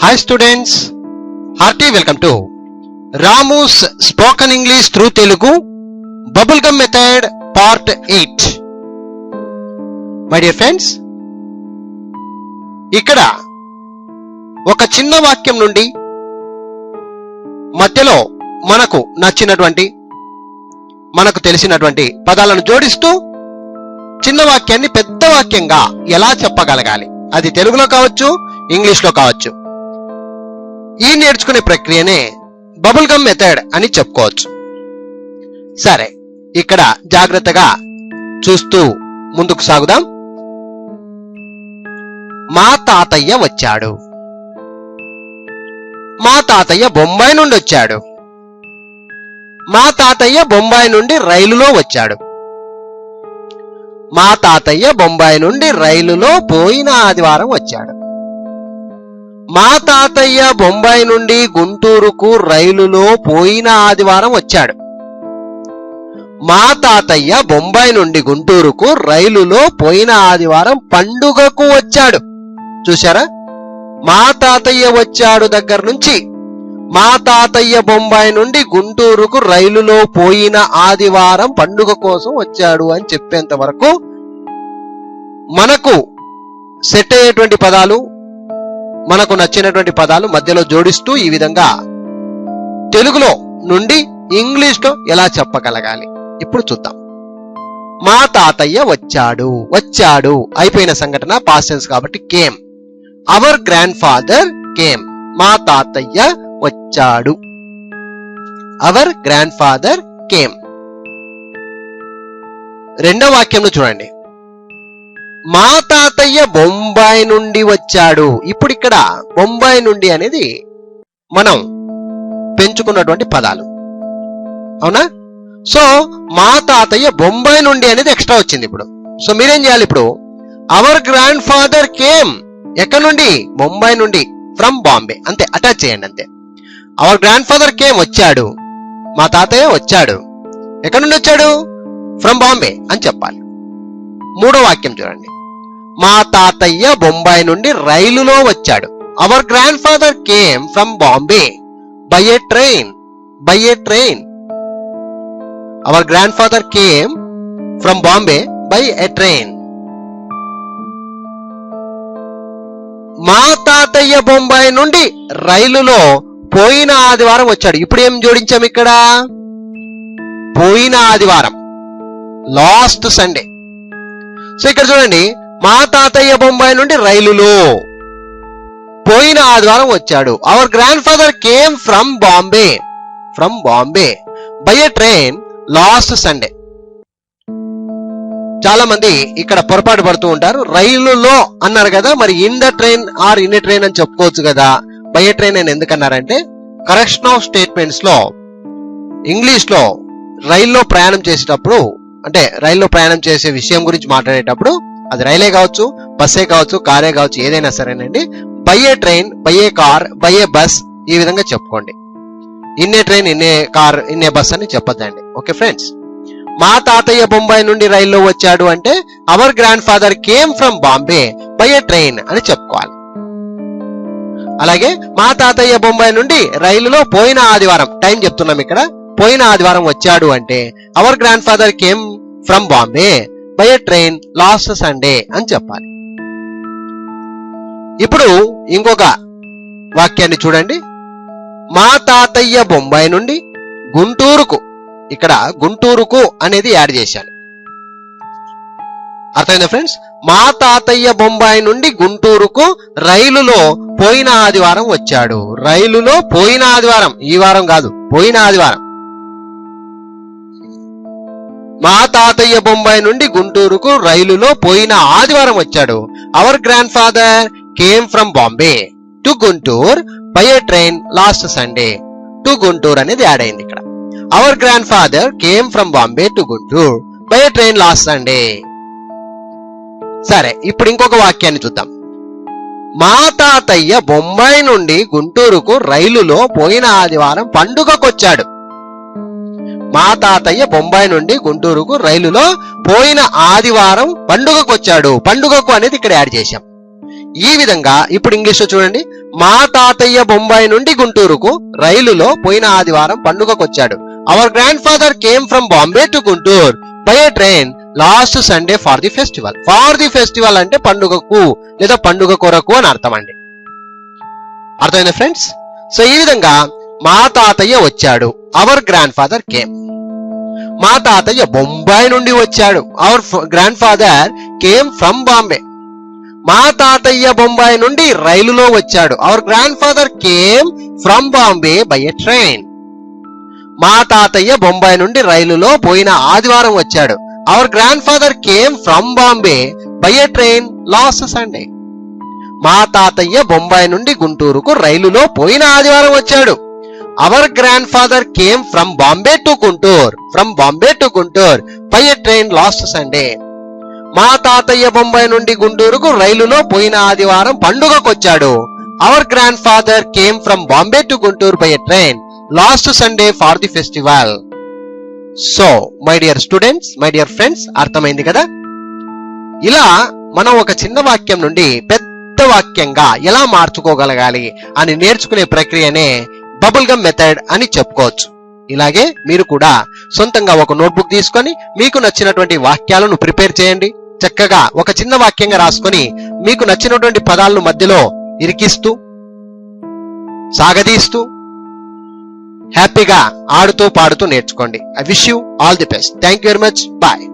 Hi students, hearty welcome to Ramu's Spoken English through Telugu Bubblegum Method Part 8. My dear friends, ఇక్కడ ఒక చిన్న వాక్యం నుండి మధ్యలో మనకు నచ్చినటువంటి మనకు తెలిసినటువంటి పదాలను జోడిస్తూ చిన్న వాక్యాన్ని పెద్ద వాక్యంగా ఎలా చెప్పగలగాలి, అది తెలుగులో కావచ్చు ఇంగ్లీష్లో కావచ్చు. ఈ నేర్చుకునే ప్రక్రియనే బబుల్ గమ్ మెథడ్ అని చెప్పుకోవచ్చు. సరే, ఇక్కడ జాగ్రత్తగా చూస్తూ ముందుకు సాగుదాం. మా తాతయ్య వచ్చాడు. మా తాతయ్య బొంబాయి నుండి వచ్చాడు. మా తాతయ్య బొంబాయి నుండి రైలులో వచ్చాడు. మా తాతయ్య బొంబాయి నుండి రైలులో పోయిన ఆదివారం వచ్చాడు. మా తాతయ్య బొంబాయి నుండి గుంటూరుకు రైలులో పోయిన ఆదివారం వచ్చాడు. మా తాతయ్య బొంబాయి నుండి గుంటూరుకు రైలులో పోయిన ఆదివారం పండుగకు వచ్చాడు. చూశారా? మా తాతయ్య వచ్చాడు దగ్గర నుంచి మా తాతయ్య బొంబాయి నుండి గుంటూరుకు రైలులో పోయిన ఆదివారం పండుగ కోసం వచ్చాడు అని చెప్పేంత వరకు మనకు సెట్ అయ్యేటువంటి పదాలు, మనకు నచ్చినటువంటి పదాలు మధ్యలో జోడిస్తూ ఈ విధంగా తెలుగులో నుండి ఇంగ్లీష్లో ఎలా చెప్పగలగాలి ఇప్పుడు చూద్దాం. మా తాతయ్య వచ్చాడు. వచ్చాడు అయిపోయిన సంఘటన పాస్ట్ టెన్స్ కాబట్టి came. Hour grandfather came. మా తాతయ్య వచ్చాడు. Hour grandfather came. రెండో వాక్యంలో చూడండి. మా తాతయ్య బొంబాయి నుండి వచ్చాడు. ఇప్పుడు ఇక్కడ బొంబాయి నుండి అనేది మనం పెంచుకున్నటువంటి పదాలు, అవునా? సో మా తాతయ్య బొంబాయి నుండి అనేది ఎక్స్ట్రా వచ్చింది. ఇప్పుడు సో మీరేం చేయాలి? ఇప్పుడు అవర్ గ్రాండ్ ఫాదర్ కేమ్. ఎక్కడ నుండి? బొంబాయి నుండి. ఫ్రమ్ బాంబే. అంతే, అటాచ్ చేయండి అంతే. అవర్ గ్రాండ్ ఫాదర్ కేమ్ వచ్చాడు. మా తాతయ్య వచ్చాడు. ఎక్కడ నుండి వచ్చాడు? ఫ్రమ్ బాంబే అని చెప్పాలి. మూడో వాక్యం చూడండి. మా తాతయ్య బొంబాయి నుండి రైలులో వచ్చాడు. Hour grandfather came from Bombay by a train. By a train. Hour grandfather came from Bombay by a train. మా తాతయ్య బొంబాయి నుండి రైలులో పోయిన ఆదివారం వచ్చాడు. ఇప్పుడు ఏం జోడించాం ఇక్కడ? పోయిన ఆదివారం, లాస్ట్ సండే. సో ఇక్కడ చూడండి, మా తాతయ్య బొంబాయి నుండి రైలులో పోయిన ఆదివారం వచ్చాడు. Hour grandfather came from Bombay. From Bombay by a train last Sunday. చాలా మంది ఇక్కడ పొరపాటు పడుతూ ఉంటారు. రైలులో అన్నారు కదా, మరి in the train or in a train అని చెప్పుకోవచ్చు కదా. బై ఏ ట్రైన్ అని ఎందుకన్నారంటే కరెక్షన్ ఆఫ్ స్టేట్మెంట్స్ లో ఇంగ్లీష్ లో రైల్లో ప్రయాణం చేసేటప్పుడు, అంటే రైల్లో ప్రయాణం చేసే విషయం గురించి మాట్లాడేటప్పుడు, అది రైలే కావచ్చు, బస్సే కావచ్చు, కారే కావచ్చు, ఏదైనా సరేనండి, by a train, by A car, by A bus ఈ విధంగా చెప్పుకోండి. ఇన్నే ట్రైన్, ఇన్నే కార్, ఇన్నే బస్ అని చెప్పొద్దండి. Okay friends. మా తాతయ్య బొంబాయి నుండి రైల్లో వచ్చాడు అంటే hour grandfather came from Bombay by a train అని చెప్పుకోవాలి. అలాగే మా తాతయ్య బొంబాయి నుండి రైలులో పోయిన ఆదివారం, టైం చెప్తున్నాం ఇక్కడ, పోయిన ఆదివారం వచ్చాడు అంటే hour grandfather came from Bombay by a train last Sunday అని చెప్పాలి. ఇప్పుడు ఇంకొక వాక్యాన్ని చూడండి. మా తాతయ్య బొంబాయి నుండి గుంటూరుకు. ఇక్కడ గుంటూరుకు అనేది యాడ్ చేశాను. అర్థమైందా ఫ్రెండ్స్? మా తాతయ్య బొంబాయి నుండి గుంటూరుకు రైలులో పోయిన ఆదివారం వచ్చాడు. రైలులో పోయిన ఆదివారం, ఈ వారం కాదు, పోయిన ఆదివారం. మా తాతయ్య బొంబాయి నుండి గుంటూరుకు రైలులో పోయిన ఆదివారం వచ్చాడు. Hour grandfather came from Bombay to Guntur by a train last Sunday. To Guntur అనేది యాడ్ అయింది ఇక్కడ. Hour grandfather came from Bombay to Guntur by a train last Sunday. సరే, ఇప్పుడు ఇంకొక వాక్యాన్ని చూద్దాం. మా తాతయ్య బొంబాయి నుండి గుంటూరుకు రైలులో పోయిన ఆదివారం పండుగకు వచ్చాడు. మా తాతయ్య బొంబాయి నుండి గుంటూరుకు రైలులో పోయిన ఆదివారం పండుగకు వచ్చాడు. పండుగకు అనేది ఇక్కడ యాడ్ చేశాం. ఈ విధంగా ఇప్పుడు ఇంగ్లీష్ లో చూడండి. మా తాతయ్య బొంబాయి నుండి గుంటూరుకు రైలులో పోయిన ఆదివారం పండుగకొచ్చాడు. Our grandfather came from Bombay to Guntur by a train last Sunday for the festival. For the festival అంటే పండుగకు లేదా పండుగ కొరకు అని అర్థం అండి. అర్థమైందా ఫ్రెండ్స్? సో ఈ విధంగా మా తాతయ్య వచ్చాడు, అవర్ గ్రాండ్ ఫాదర్ కేమ్. మా తాతయ్య బొంబాయి నుండి వచ్చాడు, hour grandfather came from Bombay. మా తాతయ్య బొంబాయి నుండి రైలులో వచ్చాడు, hour grandfather came from Bombay by a train. మా తాతయ్య బొంబాయి నుండి రైలులో పోయిన ఆదివారం వచ్చాడు, hour grandfather came from Bombay by a train last Sunday. మా తాతయ్య బొంబాయి నుండి గుంటూరుకు రైలులో పోయిన ఆదివారం వచ్చాడు, hour grandfather came from Bombay to Guntur by a train last Sunday. మా తాతయ్య బొంబాయి నుండి గుంటూరుకు రైలులో పోయిన ఆదివారం పండుగకొచ్చాడు, our grandfather came from Bombay to Guntur by a train last Sunday for the festival. So my dear students, my dear friends, అర్థమైంది కదా? ఇలా మనం ఒక చిన్న వాక్యం నుండి పెద్ద వాక్యంగా ఎలా మార్చుకోగలగాలి అని నేర్చుకునే ప్రక్రియనే బబుల్ గమ్ మెథడ్ అని చెప్పుకోవచ్చు. ఇలాగే మీరు కూడా సొంతంగా ఒక నోట్బుక్ తీసుకొని మీకు నచ్చినటువంటి వాక్యాలను ప్రిపేర్ చేయండి. చక్కగా ఒక చిన్న వాక్యంగా రాసుకొని మీకు నచ్చినటువంటి పదాలను మధ్యలో ఇరికిస్తూ సాగదీస్తూ హ్యాపీగా ఆడుతూ పాడుతూ నేర్చుకోండి. I wish you all the best. Thank you very much. Bye.